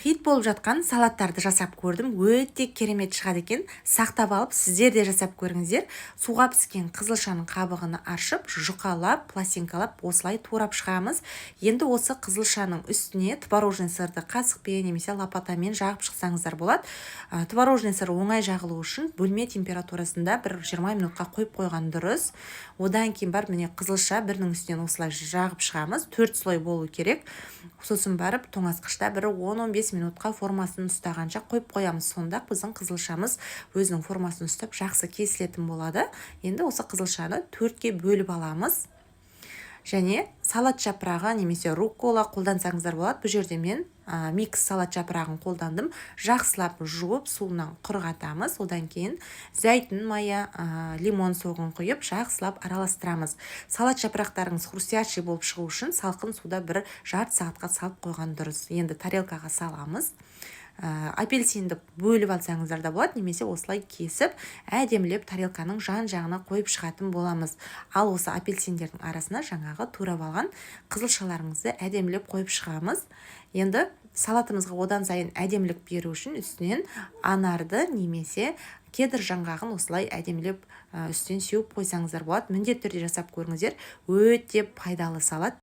Хит болып жатқан салаттарды жасап көрдім. Өте керемет шығады екен. Сақтап алып, сіздер де жасап көріңіздер. Суға піскен қызылшаның қабығын аршып, жұқалап, пластинкалап, осылай турап шығамыз. Енді осы қызылшаның үстіне творожный сырды қасықпен немесе лопатамен жағып шықсаңыздар болады. Творожный сыр оңай жағылу үшін бөлме температурасында бір 20 минутқа қойып қойған дұрыс. Одан кейін барып міне қызылша бірінің үстінен осылай жағып шығамыз. 4 слой болу керек. Сосын барып тоңазытқышта бір 10-15 минутқа формасын ұстағанша қойып қоямыз. Сонда біздің қызылшамыз өзінің формасын ұстап жақсы кесілетін болады. Енді осы қызылшаны 4-ке бөліп аламыз. Және салат жапырағы немесе руккола қолдансаңыздар болады. Бұл жерде мен микс салат жапырағын қолдандым. Жақсылап жуып суынан құрғатамыз. Одан кейін зәйтүн майы, лимон соғын құйып, жақсылап араластырамыз. Салат жапырақтарыңыз хрустящий болып шығу үшін салқын суда бір жарты сағатқа салып қойған дұрыс. Енді тарелкаға саламыз. Апельсинді бөліп алсаңыздар да болады, немесе осылай кесіп, әдемілеп тарелканың жан-жағына қойып шығатын боламыз. Ал осы апельсиндердің арасына жаңағы турап алған қызылшаларыңызды әдемілеп қойып шығамыз. Енді салатымызға одан сайын әдемілік беру үшін үстінен анарды немесе кедр жаңғағын осылай әдемілеп үстінен сеуіп қойсаңыздар болады. Міндетті түрде жасап көріңіздер. Өте пайдалы салат.